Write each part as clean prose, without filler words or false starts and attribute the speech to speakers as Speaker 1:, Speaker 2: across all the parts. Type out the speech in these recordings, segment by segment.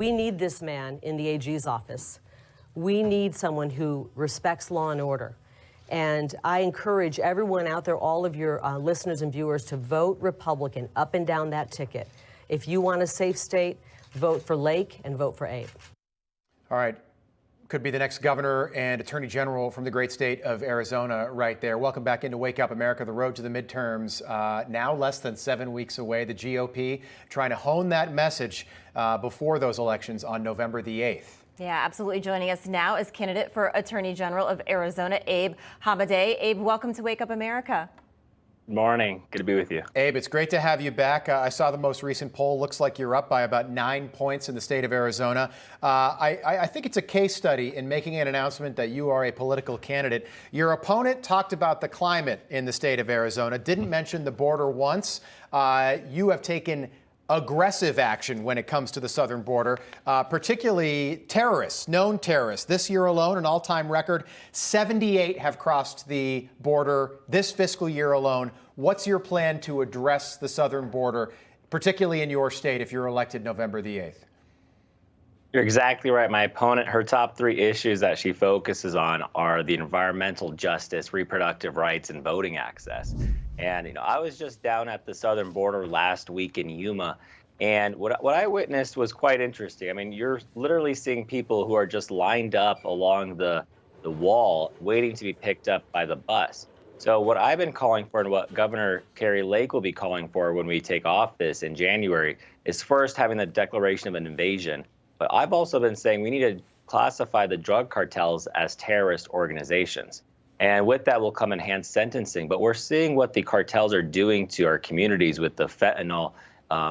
Speaker 1: We need this man in the AG's office. We need someone who respects law and order. And I encourage everyone out there, all of your listeners and viewers, to vote Republican up and down that ticket. If you want a safe state, vote for Lake and vote for Abe.
Speaker 2: All right. Could be the next governor and attorney general from the great state of Arizona right there. Welcome back into Wake Up America. The road to the midterms now less than 7 weeks away. The GOP trying to hone that message before those elections on November the 8th.
Speaker 3: Yeah, absolutely. Joining us now is candidate for Attorney General of Arizona, Abe Hamadeh. Abe, welcome to Wake Up America.
Speaker 4: Good morning. Good to be with you.
Speaker 2: Abe, it's great to have you back. I saw the most recent poll. Looks like you're up by about 9 points in the state of Arizona. I think it's a case study in making an announcement that you are a political candidate. Your opponent talked about the climate in the state of Arizona, didn't mention the border once. You have taken aggressive action when it comes to the southern border, particularly terrorists, known terrorists. This year alone, an all-time record, 78 have crossed the border this fiscal year alone. What's your plan to address the southern border, particularly in your state if you're elected November the 8th?
Speaker 4: You're exactly right. My opponent, her top 3 issues that she focuses on are the environmental justice, reproductive rights, and voting access. And, I was just down at the southern border last week in Yuma, and what I witnessed was quite interesting. I mean, you're literally seeing people who are just lined up along the wall waiting to be picked up by the bus. So what I've been calling for and what Governor Kari Lake will be calling for when we take office in January is first having the declaration of an invasion. But I've also been saying we need to classify the drug cartels as terrorist organizations. And with that will come enhanced sentencing. But we're seeing what the cartels are doing to our communities with the fentanyl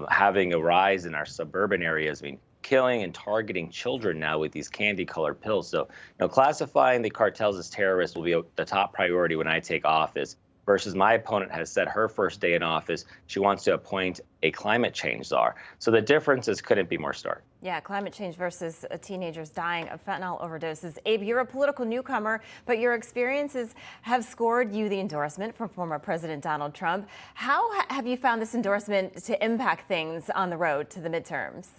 Speaker 4: having a rise in our suburban areas. I mean, killing and targeting children now with these candy-colored pills. So, classifying the cartels as terrorists will be the top priority when I take office. Versus my opponent has said her first day in office, she wants to appoint a climate change czar. So the differences couldn't be more stark.
Speaker 3: Yeah, climate change versus teenagers dying of fentanyl overdoses. Abe, you're a political newcomer, but your experiences have scored you the endorsement from former President Donald Trump. How have you found this endorsement to impact things on the road to the midterms?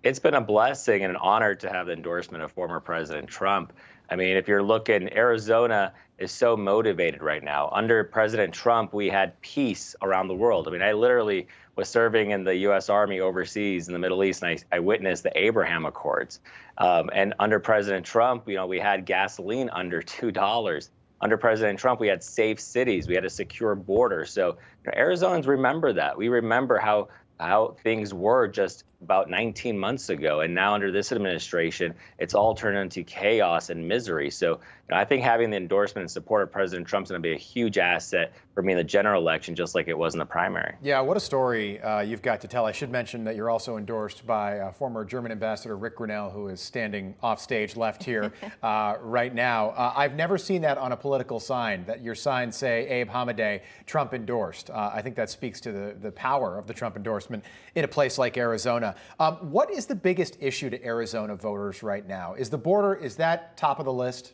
Speaker 4: It's been a blessing and an honor to have the endorsement of former President Trump. I mean, if you're looking, Arizona is so motivated right now. Under President Trump, we had peace around the world. I mean, I literally was serving in the U.S. Army overseas in the Middle East, and I witnessed the Abraham Accords. And under President Trump, we had gasoline under $2. Under President Trump, we had safe cities. We had a secure border. So Arizonans remember that. We remember how things were just about 19 months ago. And now under this administration, it's all turned into chaos and misery. So I think having the endorsement and support of President Trump is going to be a huge asset for me in the general election, just like it was in the primary.
Speaker 2: Yeah, what a story you've got to tell. I should mention that you're also endorsed by former German Ambassador Rick Grinnell, who is standing off stage left here right now. I've never seen that on a political sign, that your signs say Abe Hamadeh, Trump endorsed. I think that speaks to the power of the Trump endorsement in a place like Arizona. What is the biggest issue to Arizona voters right now? Is the border, is that top of the list?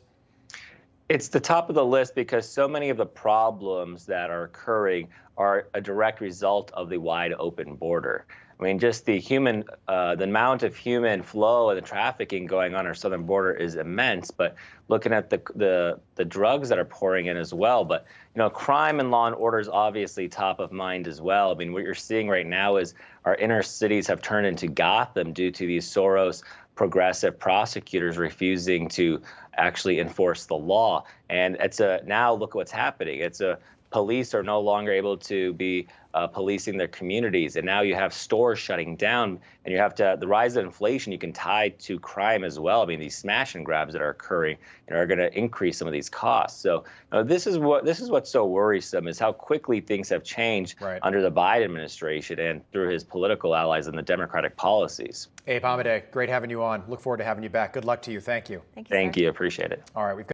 Speaker 4: It's the top of the list because so many of the problems that are occurring are a direct result of the wide open border. I mean, just the amount of human flow and the trafficking going on our southern border is immense. But looking at the drugs that are pouring in as well. But crime and law and order is obviously top of mind as well. I mean, what you're seeing right now is our inner cities have turned into Gotham due to these Soros progressive prosecutors refusing to actually enforce the law. And now look at what's happening. Police are no longer able to be policing their communities, and now you have stores shutting down, and you have the rise of inflation you can tie to crime as well. I mean, these smash and grabs that are occurring are going to increase some of these costs. So this is what's so worrisome, is how quickly things have changed under the Biden administration and through his political allies and the Democratic policies.
Speaker 2: Abe Hamadeh, great having you on. Look forward to having you back. Good luck to you. Thank you.
Speaker 4: Thank you. Appreciate it.
Speaker 2: All right, we've got